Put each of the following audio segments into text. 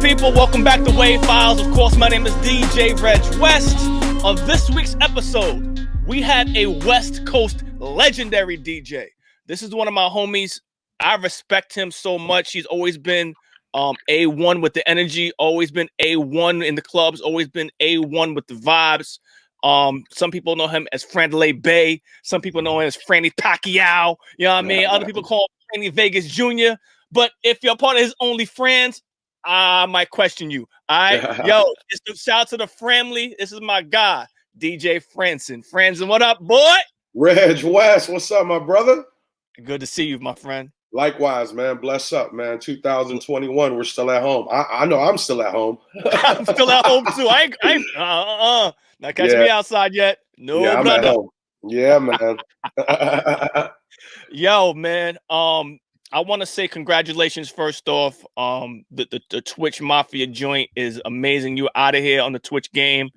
people? Welcome back to Wave Files. Of course, my name is DJ Reg West. On this week's episode, we have a West Coast legendary DJ. This is one of my homies. I respect him so much. He's always been A1 with the energy, always been A1 in the clubs, always been A1 with the vibes. Some people know him as Franzen Bay. Some people know him as Franny Pacquiao. You know what I mean? Other people call him Franny Vegas Jr. But if you're part of his OnlyFans, I might question you. All right, yo, it's the shout to the family. This is my guy, DJ Fransen. Franzen, what up, boy? Reg West, what's up, my brother? Good to see you, my friend. Likewise, man. Bless up, man. 2021, we're still at home. I know I'm still at home. I'm still at home too. I ain't not catching me outside yet. No, yeah, I'm at home. Yeah, man. Yo, man. I want to say congratulations first off. The Twitch Mafia joint is amazing. You're out of here on the Twitch game.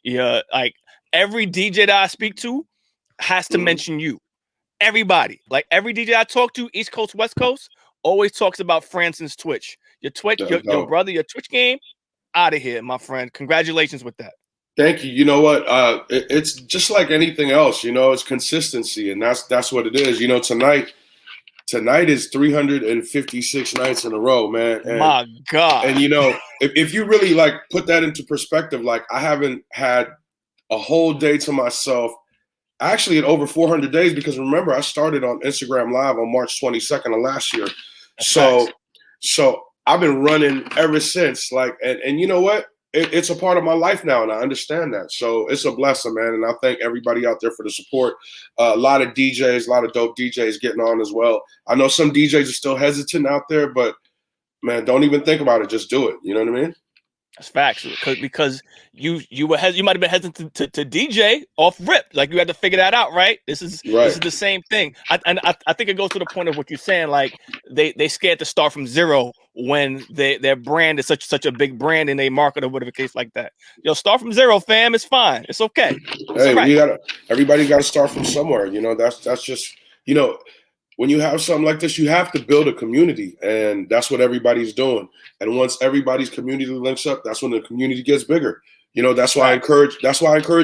Yeah, like every DJ that I speak to has to mention you. Everybody, like every DJ I talk to, East Coast, West Coast, always talks about Franzen's Twitch. Your Twitch, your brother, your Twitch game, out of here, my friend. Congratulations with that. Thank you. You know what? It's just like anything else. You know, it's consistency, and that's what it is. You know, tonight is 356 nights in a row, man. And, my God. And you know, if you really like put that into perspective, like I haven't had a whole day to myself. Actually, in over 400 days, because remember, I started on Instagram Live on March 22nd of last year. So I've been running ever since. Like, and you know what? It's a part of my life now, and I understand that. So it's a blessing, man. And I thank everybody out there for the support. A lot of DJs, a lot of dope DJs getting on as well. I know some DJs are still hesitant out there, but man, don't even think about it. Just do it. You know what I mean? That's facts, because you might have been hesitant to DJ off rip, like you had to figure that out, right? This is the same thing. I think it goes to the point of what you're saying, like they scared to start from zero when their brand is such a big brand and they market or whatever case like that. Yo, start from zero, fam. It's fine. It's okay. Hey, right. Everybody got to start from somewhere. You know, that's just, you know. When you have something like this, you have to build a community, and that's what everybody's doing. And once everybody's community links up, that's when the community gets bigger. You know, that's why I encourage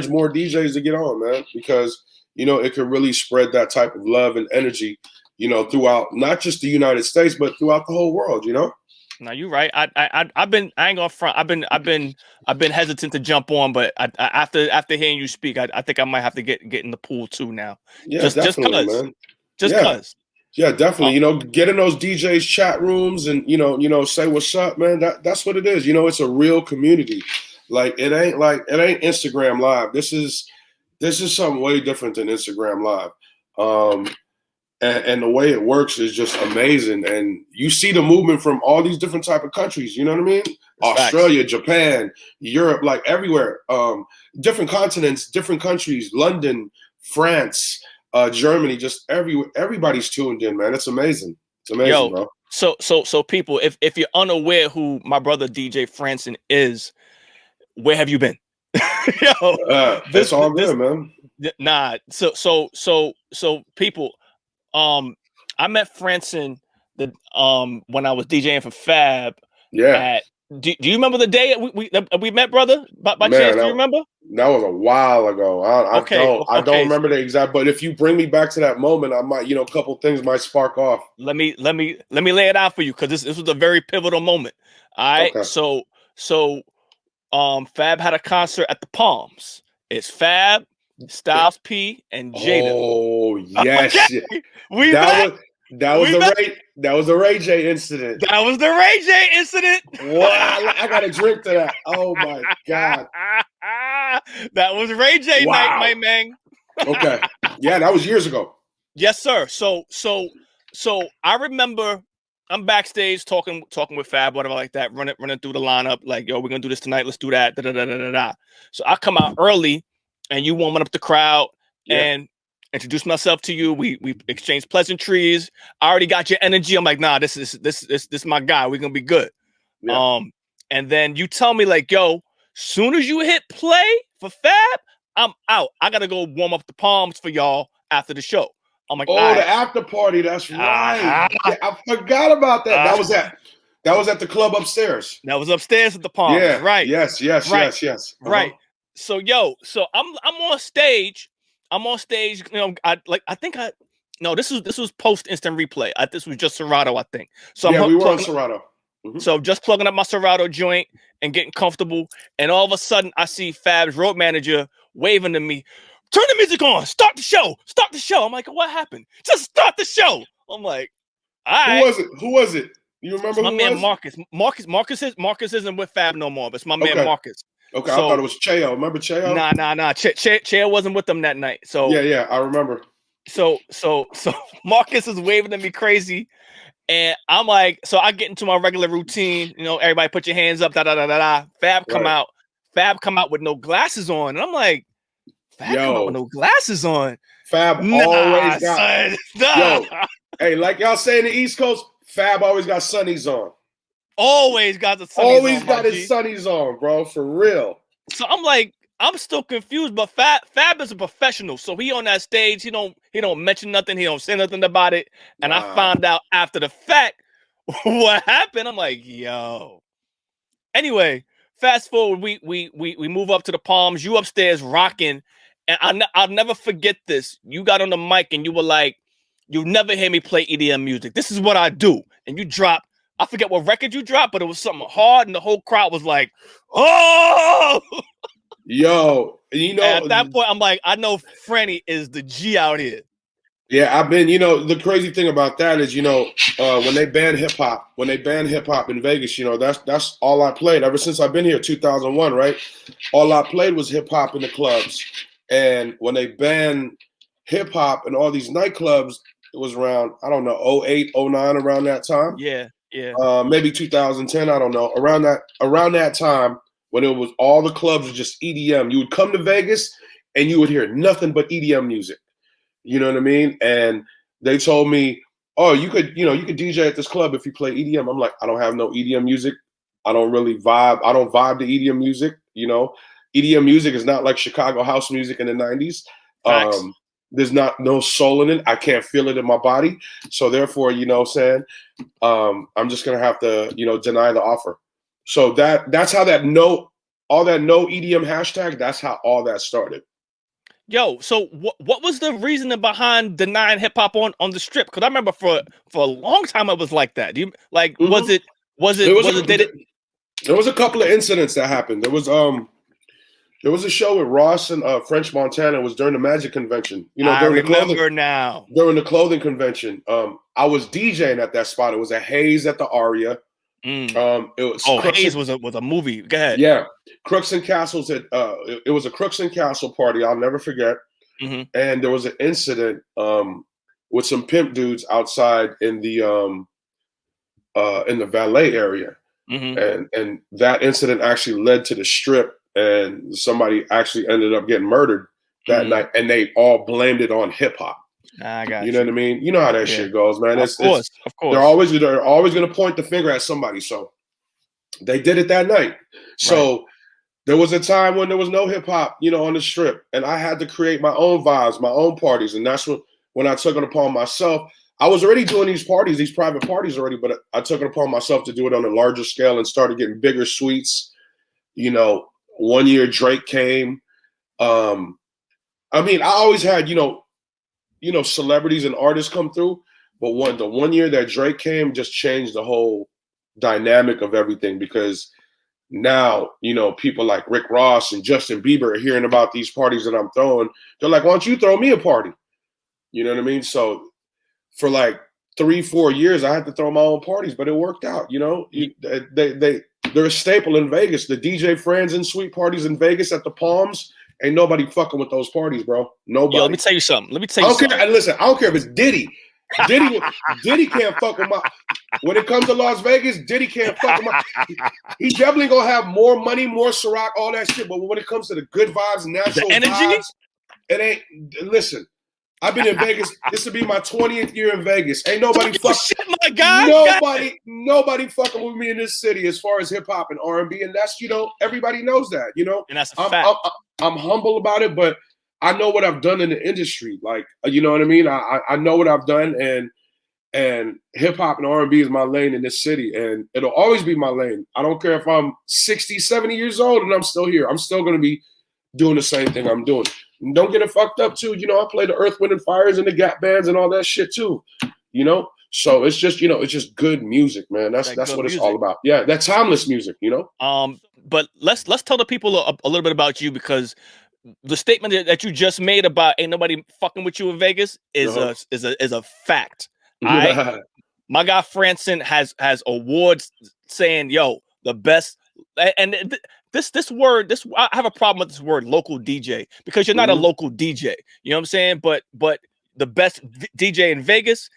more DJs to get on, man, because, you know, it can really spread that type of love and energy, you know, throughout not just the United States, but throughout the whole world, you know? No, you're right. I ain't gonna front. I've been hesitant to jump on, but after hearing you speak, I think I might have to get in the pool too now. Yeah, definitely, man. Just cause. Yeah, definitely. You know, get in those DJs chat rooms and, you know, say what's up, man. That's what it is. You know, it's a real community. Like it ain't Instagram Live. This is something way different than Instagram Live. And the way it works is just amazing. And you see the movement from all these different type of countries. You know what I mean? That's Australia, facts. Japan, Europe, like everywhere. Different continents, different countries, London, France, Germany, just everybody's tuned in, man. It's amazing. It's amazing. Yo, bro. So people, if you're unaware who my brother DJ Fransen is, where have you been? Yo, it's all good, man. Nah. So people, I met Fransen when I was DJing for Fab. Yeah. Do you remember the day we met, brother? By chance, do you remember? That was a while ago. I don't remember the exact, but if you bring me back to that moment, I might, you know, a couple things might spark off. Let me lay it out for you, because this was a very pivotal moment. All right. Okay. So Fab had a concert at the Palms. It's Fab, Styles P, and Jada. Oh yes, okay. That was the Ray J incident. That was the Ray J incident. Wow, I got to drink to that. Oh my God. That was Ray J night, my man. Okay. Yeah, that was years ago. Yes, sir. So I remember I'm backstage talking with Fab, whatever like that, running through the lineup, like, yo, we're gonna do this tonight. Let's do that. So I come out early, and you warming up the crowd, and introduce myself to you. We exchanged pleasantries. I already got your energy. I'm like, nah, this is my guy. We're gonna be good. Yeah. And then you tell me like, yo, soon as you hit play for Fab, I'm out. I gotta go warm up the Palms for y'all after the show. I'm like, the after party. That's right. Yeah, I forgot about that. That was at the club upstairs. That was upstairs at the Palms. Yeah. Right. Yes. Right. Uh-huh. Right. So I'm on stage. I'm on stage. You know, this was post instant replay. This was just Serato, I think. So we were on Serato. Mm-hmm. So just plugging up my Serato joint and getting comfortable, and all of a sudden I see Fab's road manager waving to me, "Turn the music on, start the show, start the show." I'm like, "What happened? Just start the show." I'm like, "All right." Who was it? You remember my who man was? Marcus isn't with Fab no more, but it's my man Marcus. Okay, so, I thought it was Cheo. Remember Cheo? Nah. Cheo wasn't with them that night. So yeah, I remember. So Marcus is waving at me crazy. And I'm like, so I get into my regular routine, you know, everybody put your hands up, da da da da da. Fab come out with no glasses on. And I'm like, Fab come out with no glasses on. Fab always got Yo, hey, like y'all say in the East Coast, Fab always got sunnies on. Always got the sunnies always on. Got his sunnies on, bro, for real. So I'm like, I'm still confused, but Fab is a professional. So he on that stage, he don't mention nothing, he don't say nothing about it. And I found out after the fact what happened. I'm like, yo. Anyway, fast forward, we move up to the Palms. You upstairs rocking, and I'll never forget this. You got on the mic and you were like, "You never hear me play EDM music. This is what I do." And you dropped, I forget what record you dropped, but it was something hard, and the whole crowd was like, "Oh!" Yo, you know, and at that point, I'm like, I know Franny is the G out here. Yeah, I've been, the crazy thing about that is, when they banned hip hop in Vegas, that's all I played ever since I've been here, 2001, right? All I played was hip hop in the clubs. And when they banned hip hop in all these nightclubs, it was around, I don't know, 08, 09, around that time. Yeah. Maybe 2010, I don't know. Around that time, when it was all the clubs were just EDM, you would come to Vegas and you would hear nothing but EDM music. You know what I mean? And they told me, "Oh, you could DJ at this club if you play EDM." I'm like, I don't have no EDM music. I don't really vibe. I don't vibe to EDM music. EDM music is not like Chicago house music in the 90s. There's no soul in it. I can't feel it in my body. So therefore, I'm just gonna have to, deny the offer. So that's how all that no EDM hashtag, that's how all that started. Yo, so what was the reasoning behind denying hip hop on the Strip? Because I remember for a long time it was like that. There was a couple of incidents that happened. There was a show with Ross and French Montana. It was during the Magic Convention. During the clothing convention. I was DJing at that spot. It was a Haze at the Aria. It was Haze was a movie. Go ahead. Yeah, Crooks and Castles it was a Crooks and Castle party. I'll never forget. Mm-hmm. And there was an incident with some pimp dudes outside in the valet area, and that incident actually led to the Strip, and somebody actually ended up getting murdered that night, and they all blamed it on hip hop. I got you know what I mean? You know how that shit goes, man. Of course. They're always going to point the finger at somebody. So they did it that night. So there was a time when there was no hip hop, on the Strip, and I had to create my own vibes, my own parties, and that's when I took it upon myself. I was already doing these private parties already, but I took it upon myself to do it on a larger scale and started getting bigger suites. 1 year Drake came. I always had, celebrities and artists come through, but the 1 year that Drake came just changed the whole dynamic of everything, because now, people like Rick Ross and Justin Bieber are hearing about these parties that I'm throwing. They're like, "Why don't you throw me a party?" You know what I mean? So for like 3-4 years, I had to throw my own parties, but it worked out. They're a staple in Vegas. The DJ Franzen suite parties in Vegas at the Palms. Ain't nobody fucking with those parties, bro. Nobody. Yo, let me tell you something. Listen, I don't care if it's Diddy. Diddy can't fuck with my. When it comes to Las Vegas, Diddy can't fuck with my. He definitely gonna have more money, more Ciroc, all that shit. But when it comes to the good vibes, natural the energy, vibes, it ain't. Listen, I've been in Vegas. This will be my 20th year in Vegas. Ain't nobody fucking. My God, nobody fucking with me in this city as far as hip hop and R&B, and that's everybody knows that. And that's a fact. I'm humble about it, but I know what I've done in the industry. Like, you know what I mean? I know what I've done, and And hip hop and R&B is my lane in this city, and it'll always be my lane. I don't care if I'm 60, 70 years old and I'm still here. I'm still going to be doing the same thing I'm doing. And don't get it fucked up too. You know, I play the Earth, Wind and Fires and the Gap bands and all that shit too. You know, so it's just, you know, it's just good music, man. That's what it's all about. Yeah, that timeless music. You know. But let's tell the people a little bit about you, because the statement that you just made about ain't nobody fucking with you in Vegas is a fact. My guy Franzen has awards saying, yo, the best. And this word, I have a problem with this word, local DJ, because you're not a local DJ. You know what I'm saying? But the best DJ in Vegas,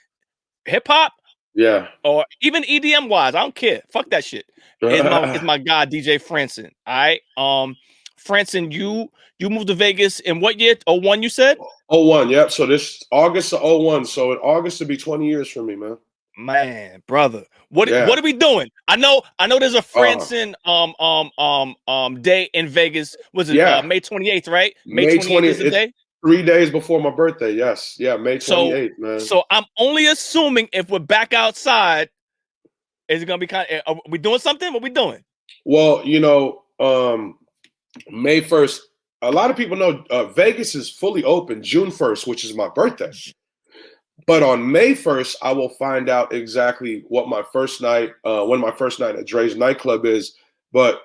hip hop, yeah, or even EDM wise, I don't care. Fuck that shit. Is my guy DJ Franzen. All right. Franzen, you moved to Vegas in what year? 01, you said? 01, yep. So this August of 01. So in August it'll be 20 years for me, man. Man, brother. What are we doing? I know there's a Franzen day in Vegas. Was it May 28th, right? May 28th is the day? 3 days before my birthday, yes. Yeah, May 28th, man. So I'm only assuming if we're back outside, is it gonna be are we doing something? What we doing? Well, you know, May 1st, a lot of people know Vegas is fully open June 1st, which is my birthday. But on May 1st, I will find out exactly what my first night, when my first night at Drai's nightclub is. But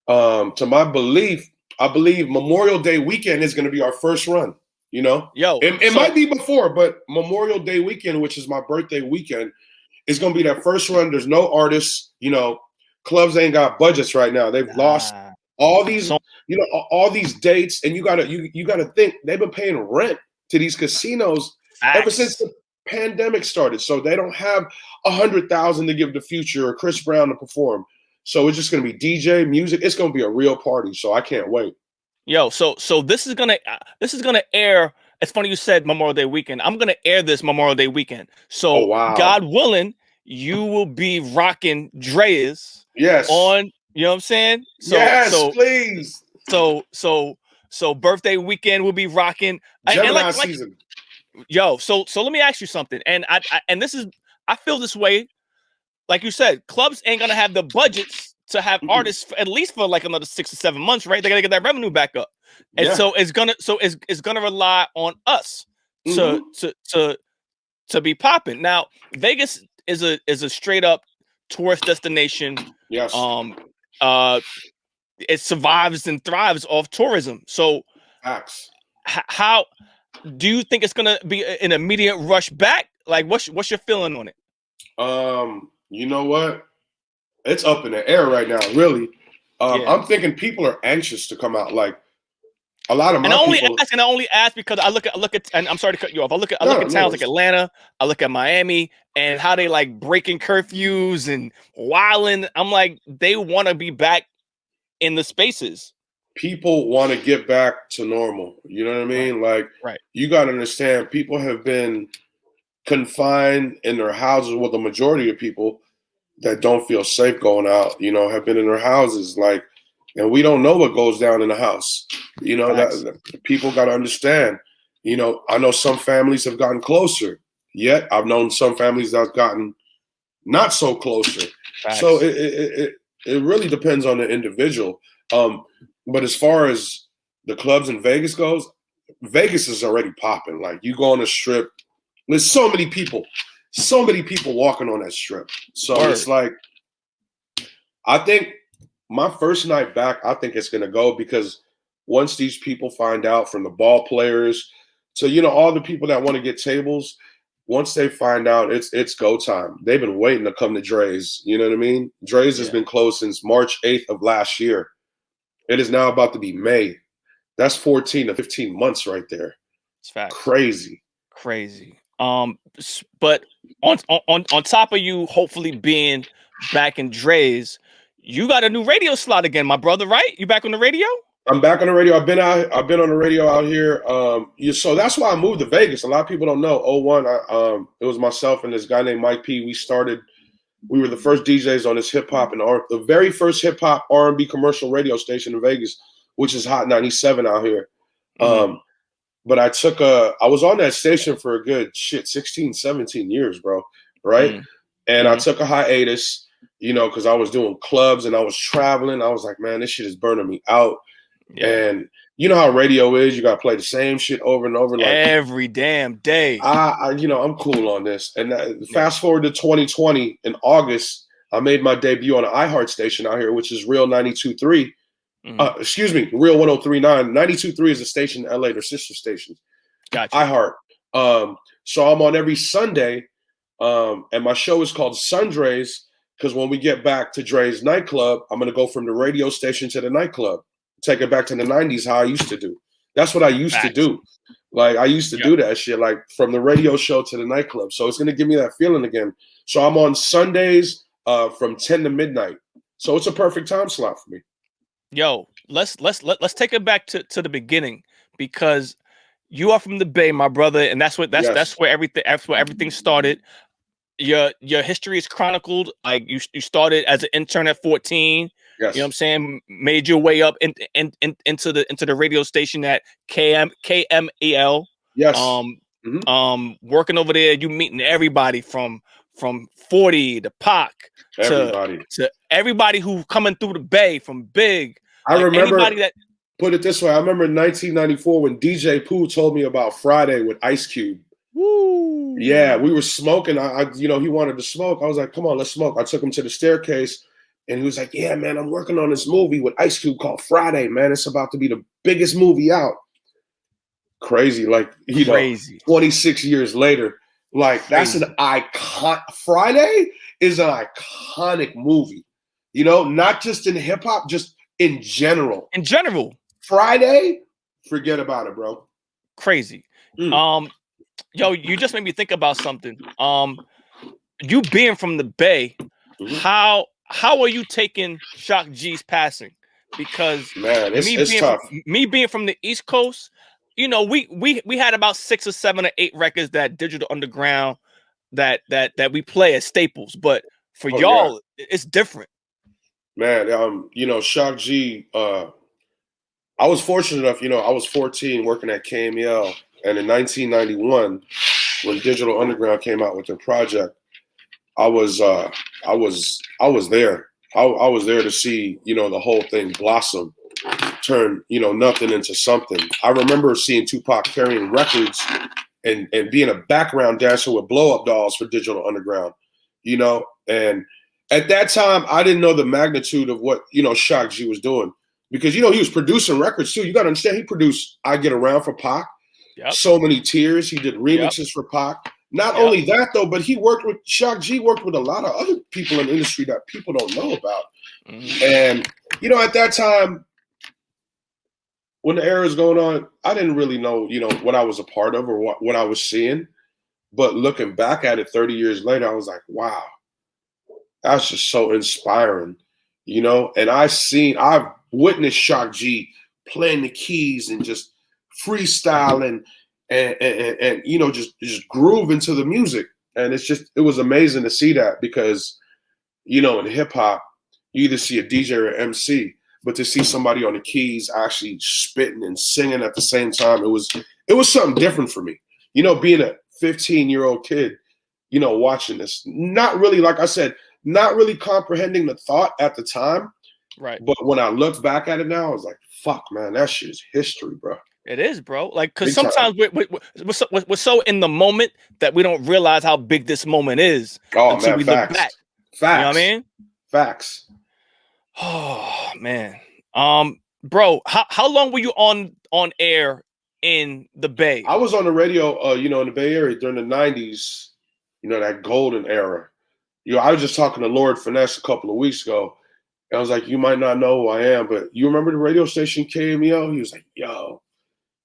to my belief, I believe Memorial Day weekend is going to be our first run. You know, it might be before, but Memorial Day weekend, which is my birthday weekend, is going to be that first run. There's no artists. You know, clubs ain't got budgets right now. They've lost all these, you know, all these dates, and you gotta think they've been paying rent to these casinos ever since the pandemic started. So they don't have $100,000 to give the Future or Chris Brown to perform. So it's just gonna be DJ music. It's gonna be a real party. So I can't wait. Yo, so this is gonna air. It's funny you said Memorial Day weekend. I'm gonna air this Memorial Day weekend. So God willing, you will be rocking Dre's. Yes. On, you know what I'm saying? Please. So birthday weekend will be rocking. Gemini season. Yo, so let me ask you something. And I feel this way. Like you said, clubs ain't gonna have the budgets to have artists at least for like another 6 or 7 months, right? They gotta get that revenue back up. And so it's gonna rely on us to be popping. Now, Vegas is a straight up tourist destination. Yes. It survives and thrives off tourism. So how do you think it's gonna be an immediate rush back? Like, what's your feeling on it? You know what? It's up in the air right now, really. I'm thinking people are anxious to come out. Like a lot of my people. I only ask because I look at, and I'm sorry to cut you off. I look at towns like Atlanta. I look at Miami and how they like breaking curfews and wilding. I'm like, they want to be back in the spaces. People want to get back to normal. You know what I mean? Like, you got to understand, people have been confined in their houses. Well, the majority of people that don't feel safe going out, you know, have been in their houses. Like, and we don't know what goes down in the house. You know, that people got to understand. You know, I know some families have gotten closer, yet I've known some families that have gotten not so closer. So it really depends on the individual. But as far as the clubs in Vegas goes, Vegas is already popping. Like, you go on the strip, there's so many people walking on that strip. So it's like, I think my first night back, I think it's going to go, because once these people find out, from the ball players to, you know, all the people that want to get tables, once they find out, it's go time. They've been waiting to come to Drai's. You know what I mean? Drai's has been closed since March 8th of last year. It is now about to be May. That's 14 to 15 months right there. It's fact. Crazy. But on top of you hopefully being back in Drai's, you got a new radio slot again, my brother, right? You back on the radio? I'm back on the radio. I've been on the radio out here. So that's why I moved to Vegas. A lot of people don't know. 01, it was myself and this guy named Mike P. We were the first DJs on this hip hop and the very first hip hop R&B commercial radio station in Vegas, which is Hot 97 out here. but I was on that station for a good 16, 17 years, bro. Right. And I took a hiatus, because I was doing clubs and I was traveling. I was like, man, this shit is burning me out. Yeah. And you know how radio is, you got to play the same shit over and over. Like every damn day. I'm cool on this. And fast forward to 2020 in August, I made my debut on an iHeart station out here, which is Real 92.3. Excuse me, Real 103.9. 92.3 is a station in LA, they're sister stations. Gotcha. iHeart. So I'm on every Sunday, and my show is called Sundrays, because when we get back to Drai's nightclub, I'm going to go from the radio station to the nightclub, take it back to the 90s, how I used to do. That's what I used to do. Like, I used to do that shit, like from the radio show to the nightclub. So it's going to give me that feeling again. So I'm on Sundays from 10 to midnight. So it's a perfect time slot for me. Yo, let's take it back to the beginning, because you are from the Bay, my brother, and that's where everything started. Your history is chronicled. Like you started as an intern at 14. Yes. You know what I'm saying? Made your way up into the radio station at KMEL. Yes. Working over there, you meeting everybody from 40 to Pac to everybody who coming through the Bay, from Big. I remember put it this way. I remember in 1994 when DJ Pooh told me about Friday with Ice Cube. Woo. Yeah, we were smoking. He wanted to smoke. I was like, come on, let's smoke. I took him to the staircase, and he was like, yeah, man, I'm working on this movie with Ice Cube called Friday, man. It's about to be the biggest movie out. Crazy. Like, 26 years later, like, that's an icon. Friday is an iconic movie, not just in hip hop, just in general. In general. Friday, forget about it, bro. Crazy. Yo, you just made me think about something. You being from the Bay, how are you taking Shock G's passing? Because man, it's tough. Me being from the East Coast, we had about 6 or 7 or 8 records that Digital Underground that we play as staples, but for y'all, it's different. Man, Shock G. I was fortunate enough. I was 14 working at KMEL. And in 1991, when Digital Underground came out with their project, I was there. I was there to see, the whole thing blossom, turn, nothing into something. I remember seeing Tupac carrying records and being a background dancer with blow up dolls for Digital Underground, and at that time, I didn't know the magnitude of what, Shock G was doing, because, he was producing records too. You got to understand, he produced I Get Around for Pac. Yep. So Many Tears. He did remixes for Pac. Not only that, though, but Shock G worked with a lot of other people in the industry that people don't know about. And, at that time, when the era was going on, I didn't really know, what I was a part of or what I was seeing. But looking back at it 30 years later, I was like, wow, that's just so inspiring, And I've witnessed Shock G playing the keys and just freestyle and just groove into the music. And it was amazing to see that, because, in hip hop, you either see a DJ or an MC, but to see somebody on the keys actually spitting and singing at the same time, it was something different for me. Being a 15-year-old kid, watching this, not really, like I said, not really comprehending the thought at the time. Right. But when I look back at it now, I was like, fuck, man, that shit is history, bro. It is, bro. Like, because sometimes we're so in the moment that we don't realize how big this moment is until we look back. Facts. You know what I mean? Facts. Oh man. Bro, how long were you on air in the Bay? I was on the radio, in the Bay Area during the 90s, that golden era. I was just talking to Lord Finesse a couple of weeks ago. And I was like, you might not know who I am, but you remember the radio station KMEL? He was like, yo,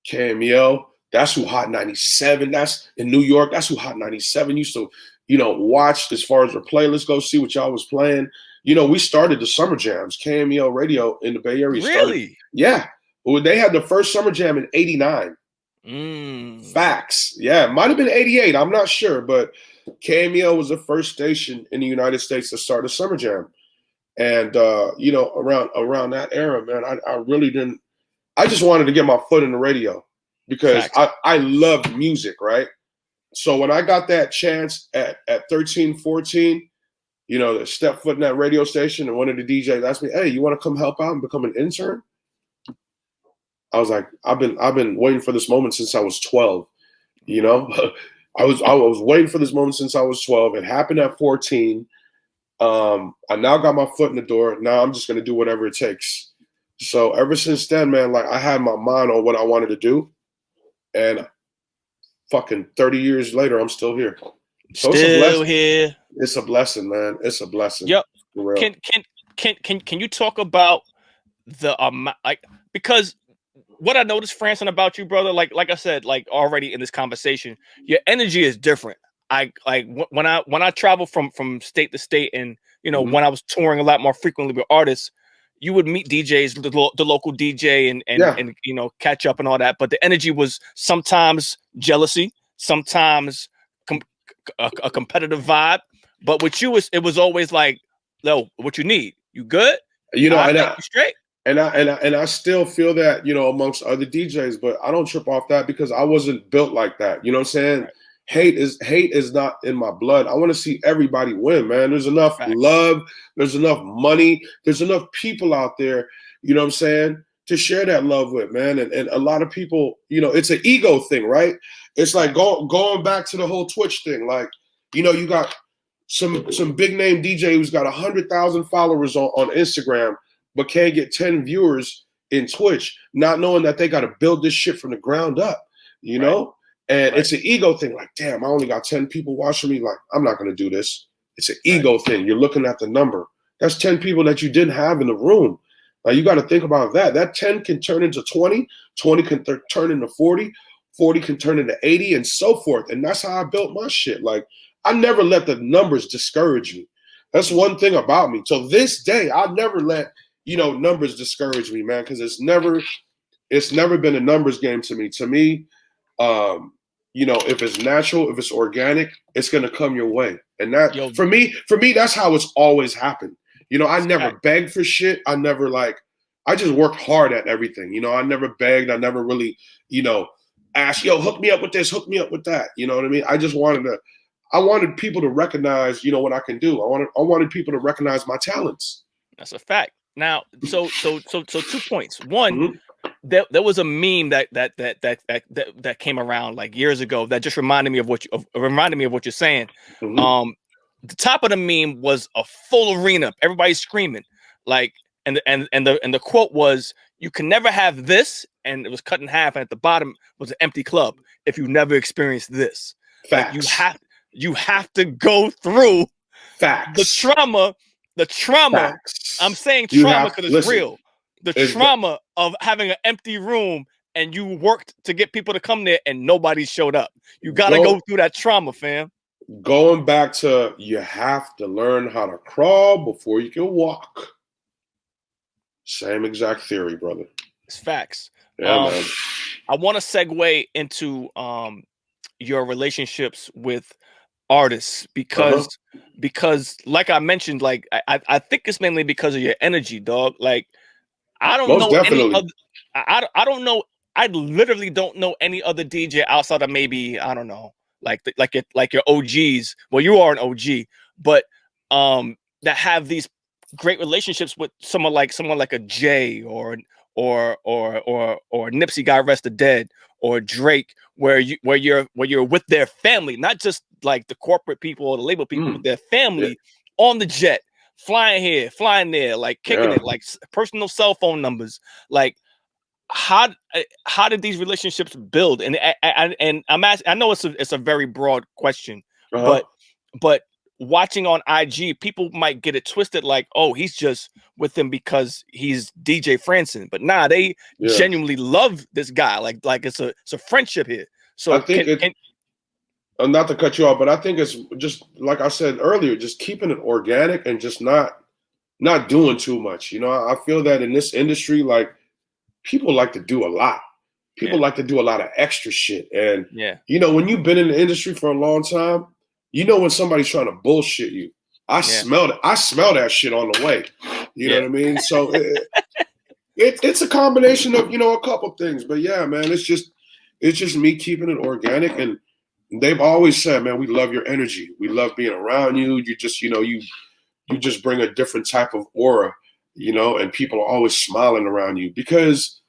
KMEL, that's who Hot 97, that's in New York, that's who Hot 97 used to, watch as far as their playlist goes, see what y'all was playing. We started the summer jams, KMEL radio in the Bay Area. Really? Yeah. Well, they had the first summer jam in 89. Facts. Yeah, it might have been 88. I'm not sure, but KMEL was the first station in the United States to start a summer jam. And, around that era, man, I really didn't. I just wanted to get my foot in the radio. because I love music, right? So when I got that chance at 13, 14, you know, to step foot in that radio station, and one of the DJs asked me, "Hey, you want to come help out and become an intern?" I was like, I've been waiting for this moment since I was 12. You know, I was waiting for this moment since I was 12. It happened at 14. I now got my foot in the door. Now I'm just gonna do whatever it takes. So ever since then, man, like I had my mind on what I wanted to do, and fucking 30 years later, I'm still here. So still here. It's a blessing, man. It's a blessing. Yep. Can you talk about the like, because what I noticed, Franzen, about you, brother, like I said, like already in this conversation, your energy is different. When I travel from state to state, and you know, when I was touring a lot more frequently with artists, you would meet DJs, the local DJ, and you know, catch up and all that. But the energy was sometimes jealousy, sometimes a competitive vibe. But with you, it was always like, "Yo, what you need? You good? You know, you straight." And I still feel that, you know, amongst other DJs, but I don't trip off that because I wasn't built like that. You know what I'm saying? Right. Hate is not in my blood. I want to see everybody win, man. There's enough love, there's enough money, there's enough people out there, you know what I'm saying, to share that love with, man. And a lot of people, you know, it's an ego thing, right? It's like going back to the whole Twitch thing. Like, you know, you got some big name DJ who's got 100,000 followers on Instagram, but can't get 10 viewers in Twitch, not knowing that they got to build this shit from the ground up, you know? And it's an ego thing. Like, damn, I only got 10 people watching me. Like, I'm not going to do this. It's an ego thing. You're looking at the number. That's 10 people that you didn't have in the room. Like, you got to think about that. That 10 can turn into 20. 20 can turn into 40. 40 can turn into 80 and so forth. And that's how I built my shit. Like, I never let the numbers discourage me. That's one thing about me. To this day, I never let, you know, numbers discourage me, man, because it's never been a numbers game to me. To me, you know, if it's natural, if it's organic, it's gonna come your way. And that for me, that's how it's always happened. You know, I never begged for shit. I just worked hard at everything. You know, I never begged. I never really, you know, asked, yo, hook me up with this, hook me up with that. You know what I mean? I just wanted people to recognize, you know, what I can do. I wanted people to recognize my talents. That's a fact. Now, so 2 points. One, there was a meme that came around like years ago that just reminded me of what you're saying. The top of the meme was a full arena, everybody's screaming, like, and the quote was, "You can never have this," and it was cut in half, and at the bottom was an empty club, "if you never experienced this." Facts. Like, you have to go through facts. The trauma. Facts. I'm saying trauma because it's real. The trauma of having an empty room and you worked to get people to come there and nobody showed up. You got to go through that trauma, fam. Going back to, you have to learn how to crawl before you can walk. Same exact theory, brother. It's facts. Yeah, man. I want to segue into your relationships with artists because like I mentioned, like I think it's mainly because of your energy, dog. Like, I don't know any other, I don't know, I literally don't know any other DJ outside of maybe, I don't know, like your OGs. Well, you are an OG, but that have these great relationships with someone like a Jay or Nipsey, God rest the dead, or Drake, where you're with their family, not just like the corporate people or the label people, but their family on the jet, flying here, flying there, like kicking it, like personal cell phone numbers. Like, how did these relationships build? And I'm asking, I know it's a very broad question, but watching on IG, people might get it twisted, like, oh, he's just with them because he's DJ Fransen. But nah, they genuinely love this guy. Like it's a friendship here. So I think not to cut you off, but I think it's just like I said earlier, just keeping it organic and just not doing too much. You know, I feel that in this industry, like, people like to do a lot. People like to do a lot of extra shit. And you know, when you've been in the industry for a long time, you know when somebody's trying to bullshit you. I smell it. I smell that shit on the way. You know what I mean? So it's a combination of, you know, a couple things. But yeah, man, it's just It's just me keeping it organic. And they've always said, man, we love your energy. We love being around you. You just, you just bring a different type of aura, and people are always smiling around you because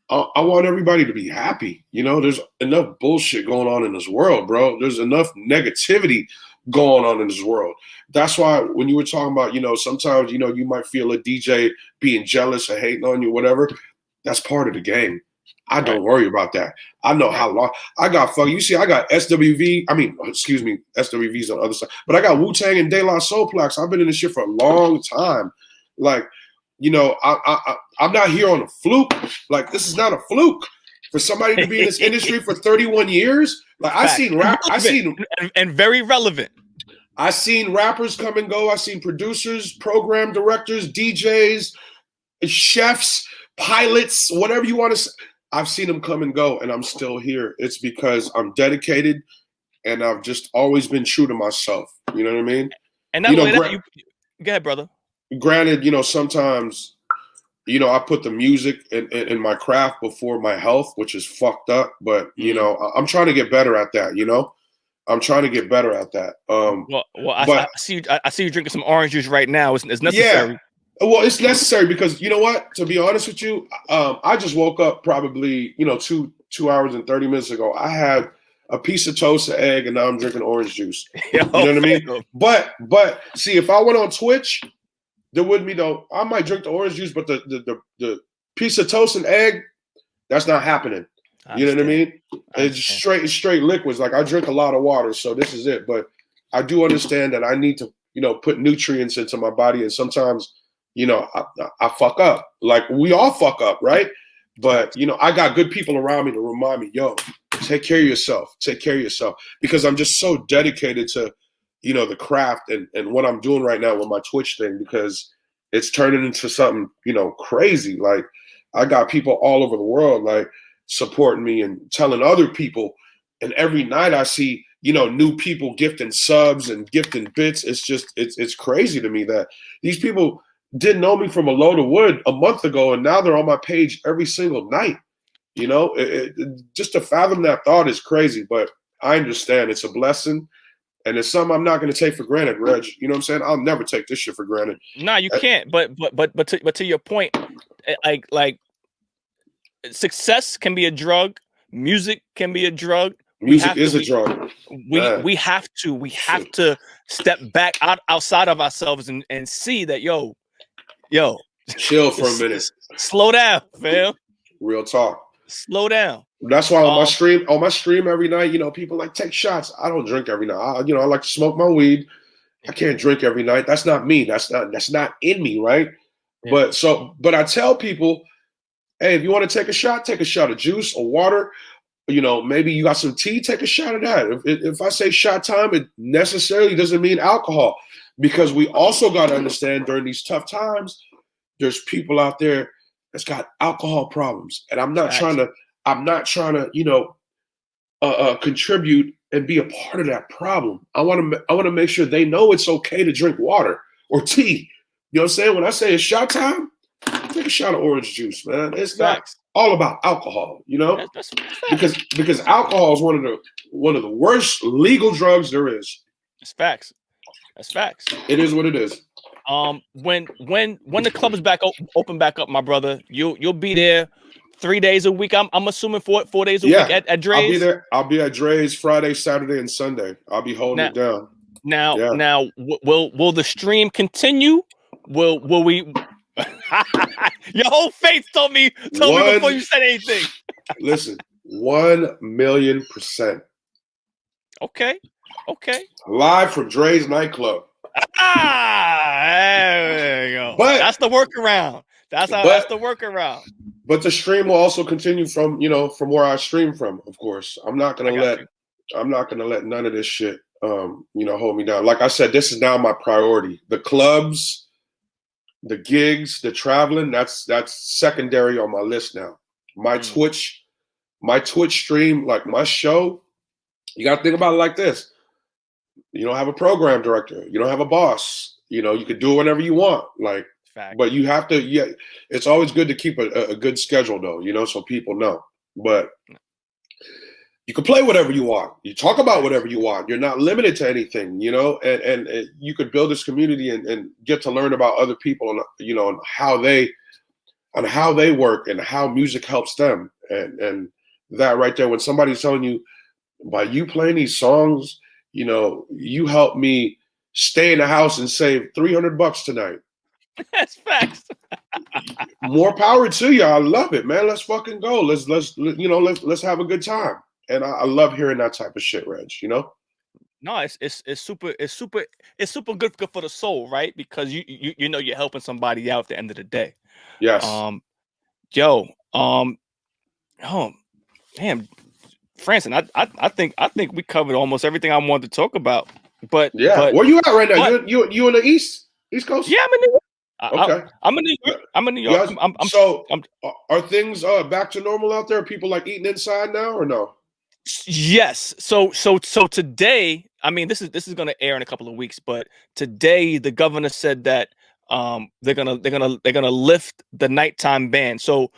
I want everybody to be happy. There's enough bullshit going on in this world, bro. There's enough negativity going on in this world. That's why when you were talking about, sometimes, you might feel a DJ being jealous or hating on you, whatever. That's part of the game. I don't worry about that. I know how long I got. You see, I got SWV. SWV's on the other side, but I got Wu-Tang and De La Soul plaques. I've been in this shit for a long time. Like, I'm not here on a fluke. Like, this is not a fluke for somebody to be in this industry for 31 years. Like, and very relevant. I seen rappers come and go. I seen producers, program directors, DJs, chefs, pilots, whatever you want to say. I've seen them come and go, and I'm still here. It's because I'm dedicated, and I've just always been true to myself. You know what I mean? And not only that, go ahead, brother. Granted, sometimes, I put the music and my craft before my health, which is fucked up. But I'm trying to get better at that. I'm trying to get better at that. I see you drinking some orange juice right now. It's necessary. Yeah. Well, it's necessary because you know what? To be honest with you, I just woke up probably 2 hours and 30 minutes ago. I had a piece of toast, an egg, and now I'm drinking orange juice. You know what I mean? But see, if I went on Twitch, there wouldn't be no. I might drink the orange juice, but the piece of toast and egg, that's not happening. You know what I mean? It's straight liquids. Like, I drink a lot of water, so this is it. But I do understand that I need to put nutrients into my body, and sometimes I fuck up. Like, we all fuck up, right? But I got good people around me to remind me, yo, take care of yourself. Take care of yourself, because I'm just so dedicated to the craft and what I'm doing right now with my Twitch thing, because it's turning into something, crazy. Like, I got people all over the world, like, supporting me and telling other people. And every night I see, new people gifting subs and gifting bits. It's just, it's crazy to me that these people didn't know me from a load of wood a month ago, and now they're on my page every single night. Just to fathom that thought is crazy, but I understand it's a blessing. And it's something I'm not going to take for granted, Reg. You know what I'm saying? I'll never take this shit for granted. No, you can't. But to your point, like success can be a drug. Music can be a drug. Music is a drug. We have to step back outside of ourselves and see that yo, chill for a minute. Slow down, fam. Real talk. Slow down. That's why on my stream every night, people like, take shots. I don't drink every night. I like to smoke my weed. I can't drink every night. That's not me. That's not in me, right? Yeah. But I tell people, hey, if you want to take a shot of juice or water. Maybe you got some tea, take a shot of that. If I say shot time, it necessarily doesn't mean alcohol, because we also got to understand during these tough times, there's people out there that's got alcohol problems, and I'm not trying to contribute and be a part of that problem. I want to make sure they know it's okay to drink water or tea. You know what I'm saying? When I say it's shot time, take a shot of orange juice, man. It's not all about alcohol, that's because alcohol is one of the worst legal drugs there is. It's facts. That's facts. It is what it is. When the club is open back up, my brother, you'll be there 3 days a week. I'm assuming 4 days a week at Drai's. I'll be there. I'll be at Drai's Friday, Saturday, and Sunday. I'll be holding it down. Now, will the stream continue? Will we? Your whole face told me before you said anything. Listen, 1,000,000%. Okay. Live from Drai's nightclub. There you go. But that's the workaround. That's the workaround. But the stream will also continue from where I stream from. Of course, I'm not gonna let none of this shit hold me down. Like I said, this is now my priority. The clubs, the gigs, the traveling, that's secondary on my list now. My Twitch stream, like my show, you got to think about it like this. You don't have a program director. You don't have a boss. You could do whatever you want. Like, but you have to, it's always good to keep a good schedule though, so people know. But you can play whatever you want. You talk about whatever you want. You're not limited to anything, you know, and you could build this community and get to learn about other people and, you know, and how they work and how music helps them. And that right there, when somebody's telling you, by you playing these songs, you know, you helped me stay in the house and save $300 tonight. That's facts. More power to you. I love it, man. Let's fucking go. Let's have a good time. And I love hearing that type of shit, Reg, you know? No, it's super good for the soul, right? Because you know you're helping somebody out at the end of the day. Yes. Oh, damn, Franzen, I think we covered almost everything I wanted to talk about. But yeah, where you at right now? You in the East Coast? Yeah, I'm in New York. Okay. I'm in New York. I'm in New York. Are things back to normal out there? Are people like eating inside now or no? Yes. So today, I mean, this is going to air in a couple of weeks, but today the governor said that they're gonna lift the nighttime ban. So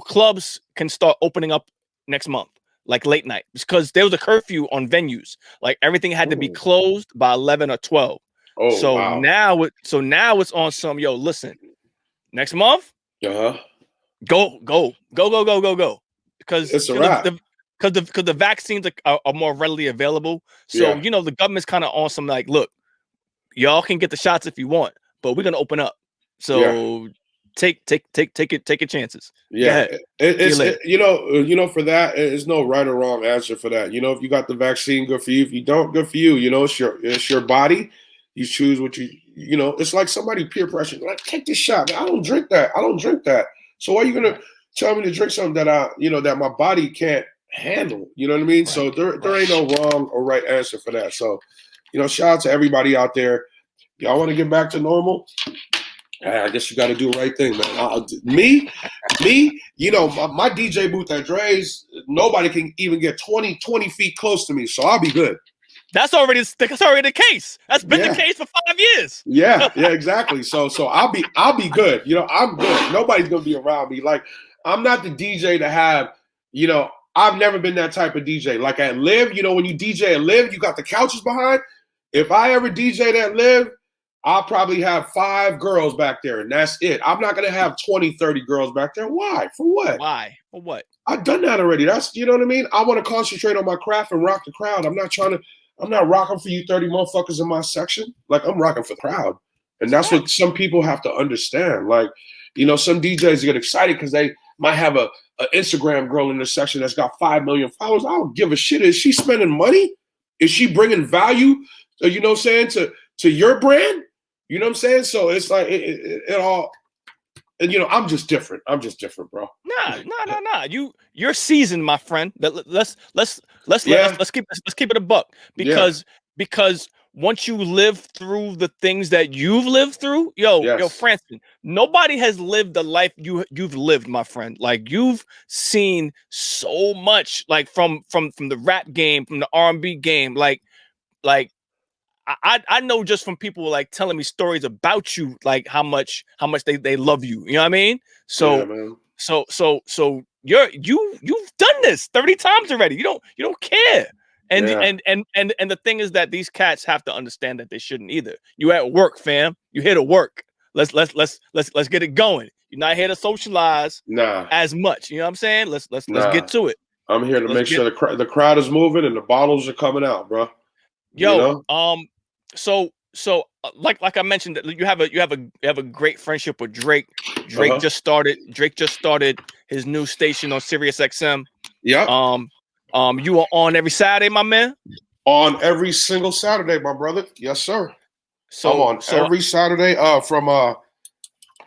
clubs can start opening up next month, like late night, because there was a curfew on venues. Like everything had to be closed by 11 or 12. Oh, so wow. now it's on some, yo, listen, next month, go, because it's a wrap. Because the vaccines are more readily available. So you know the government's kind of on some like, look, y'all can get the shots if you want, but we're gonna open up. So take your chances. Yeah, you know, for that, it's no right or wrong answer for that. You know, if you got the vaccine, good for you. If you don't, good for you. You know, it's your body. You choose what you know. It's like somebody peer pressure. Like, take this shot. I don't drink that. So why are you gonna tell me to drink something that that my body can't handle? You know what I mean? Right. So there ain't no wrong or right answer for that. So, you know, shout out to everybody out there. Y'all want to get back to normal? I guess you got to do the right thing, man. Me, you know, my DJ booth at Drai's, nobody can even get 20 feet close to me, so I'll be good. That's already the case. That's been the case for 5 years. Yeah, exactly. So I'll be good. You know, I'm good. Nobody's gonna be around me. Like, I'm not the DJ to have, you know, I've never been that type of DJ. Like at Live, you know, when you DJ at Live, you got the couches behind. If I ever DJ at Live, I'll probably have 5 girls back there, and that's it. I'm not going to have 20, 30 girls back there. Why? For what? Why? For what? I've done that already. That's, you know what I mean? I want to concentrate on my craft and rock the crowd. I'm not rocking for you 30 motherfuckers in my section. Like, I'm rocking for the crowd. And that's what some people have to understand. Like, you know, some DJs get excited because they might have a Instagram girl in their section that's got 5 million followers. I don't give a shit. Is she spending money? Is she bringing value, you know what I'm saying, to your brand? You know what I'm saying? So it's like it all, and you know, I'm just different, bro. Nah. You're seasoned, my friend. Let's keep it a buck, because once you live through the things that you've lived through, yo, Franzen, nobody has lived the life you've lived, my friend. Like, you've seen so much, like from the rap game, from the R&B game, like. I know just from people like telling me stories about you, like how much they love you. You know what I mean? So you've done this 30 times already. You don't care. And the thing is that these cats have to understand that they shouldn't either. You at work, fam. You here to work. Let's get it going. You're not here to socialize as much. You know what I'm saying? Let's get to it. I'm here to make sure the crowd is moving and the bottles are coming out, bro. Yo, you know? So like I mentioned, that you have a great friendship with Drake. Drake just started his new station on Sirius XM. Yeah. You are on every Saturday, my man. On every single Saturday, my brother. Yes, sir. So I'm on every Saturday. From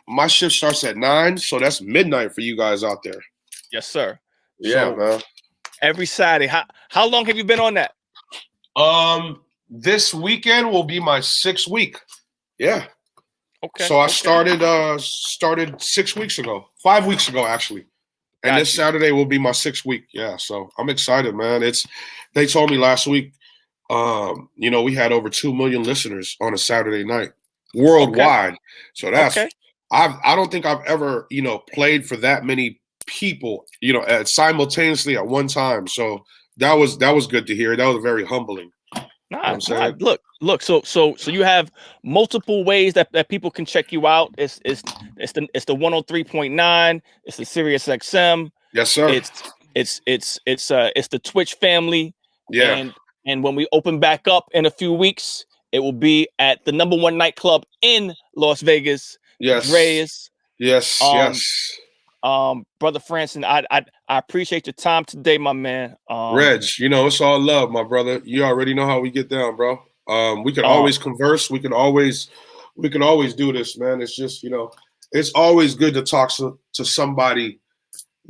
my shift starts at 9, so that's midnight for you guys out there. Yes, sir. Yeah, man. Every Saturday. How long have you been on that? This weekend will be my 6th week. Yeah. Okay. So I started 6 weeks ago. 5 weeks ago, actually. And this Saturday will be my 6th week. Yeah. So I'm excited, man. They told me last week, you know, we had over 2 million listeners on a Saturday night worldwide. Okay. So that's I don't think I've ever, you know, played for that many people, you know, simultaneously at one time. So that was good to hear. That was very humbling. Nah, look. So you have multiple ways that people can check you out. It's the 103.9. It's the Sirius XM. Yes, sir. It's the Twitch family. Yeah. And when we open back up in a few weeks, it will be at the #1 nightclub in Las Vegas. Yes. Drai. Yes. Yes. Brother Franzen, I appreciate your time today, my man. Reg, it's all love, my brother. You already know how we get down, bro. We can always converse. We can always do this, man. It's just, it's always good to talk to somebody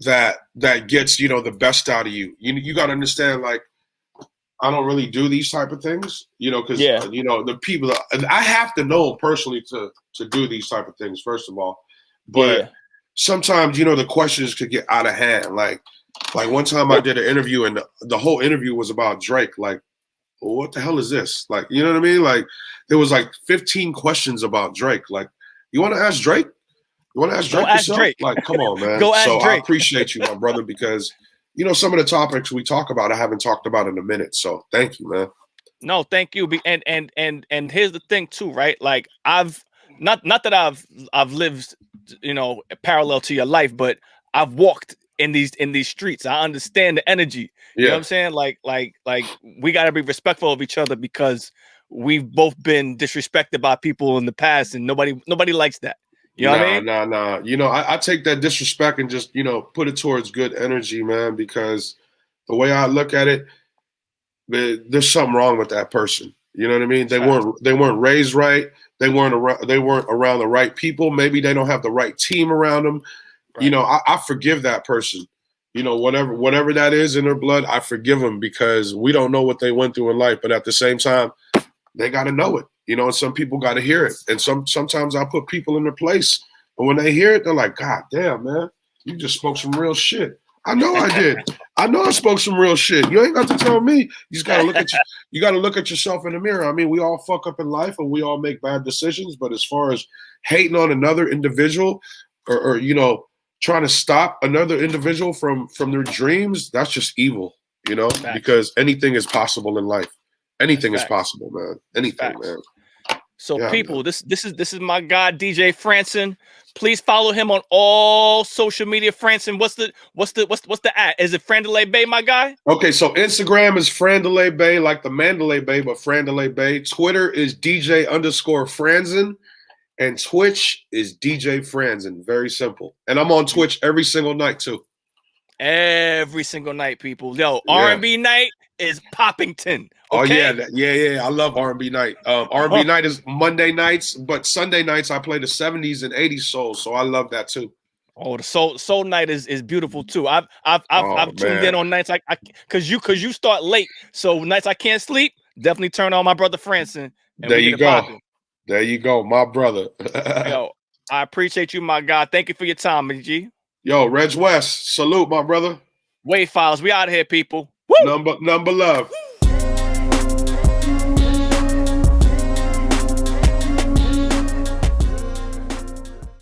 that gets, the best out of you. You got to understand, like, I don't really do these type of things, because, the people, I have to know personally to do these type of things, first of all. But sometimes, the questions could get out of hand. Like one time I did an interview and the whole interview was about Drake. Like, well, what the hell is this? Like, you know what I mean? Like, there was like 15 questions about Drake. Like, you want to ask Drake? You want to ask Drake yourself? Drake. Like, come on, man. Go ask Drake. I appreciate you, my brother, because, some of the topics we talk about, I haven't talked about in a minute. So thank you, man. No, thank you. And here's the thing too, right? Like, I've not that I've lived, parallel to your life, but I've walked in these streets. I understand the energy. You know what I'm saying? Like we got to be respectful of each other because we've both been disrespected by people in the past, and nobody likes that. You know what I mean? Nah. I take that disrespect and just, put it towards good energy, man, because the way I look at it, there's something wrong with that person. You know what I mean? They weren't raised right. They weren't around the right people. Maybe they don't have the right team around them. Right. I forgive that person. Whatever that is in their blood, I forgive them because we don't know what they went through in life. But at the same time, they got to know it. And some people got to hear it. And sometimes I put people in their place. And when they hear it, they're like, God damn, man, you just spoke some real shit. I know I did. I know I spoke some real shit. You ain't got to tell me. You just gotta look at yourself in the mirror. I mean, we all fuck up in life and we all make bad decisions. But as far as hating on another individual or trying to stop another individual from their dreams, that's just evil, because anything is possible in life. Anything is possible, man. Anything, man. So people, man. This is my guy, DJ Fransen. Please follow him on all social media. Fransen, what's the at? Is it Frandalay Bay, my guy? Okay, so Instagram is Frandalay Bay, like the Mandalay Bay, but Frandalay Bay. Twitter is DJ_Franzen. And Twitch is DJ Franzen. Very simple. And I'm on Twitch every single night, too. Every single night, people. Yo, R&B night is Poppington. Okay? Oh, yeah. I love R&B night. R&B night is Monday nights, but Sunday nights I play the 70s and 80s soul, so I love that, too. Oh, the soul night is beautiful, too. I've tuned in on nights because you start late. So nights I can't sleep, definitely turn on my brother Franzen. There you go. There you go, my brother. Yo, I appreciate you, my God. Thank you for your time, G. Yo, Reg West, salute, my brother. Wave Files, we out of here, people. Woo! Number love.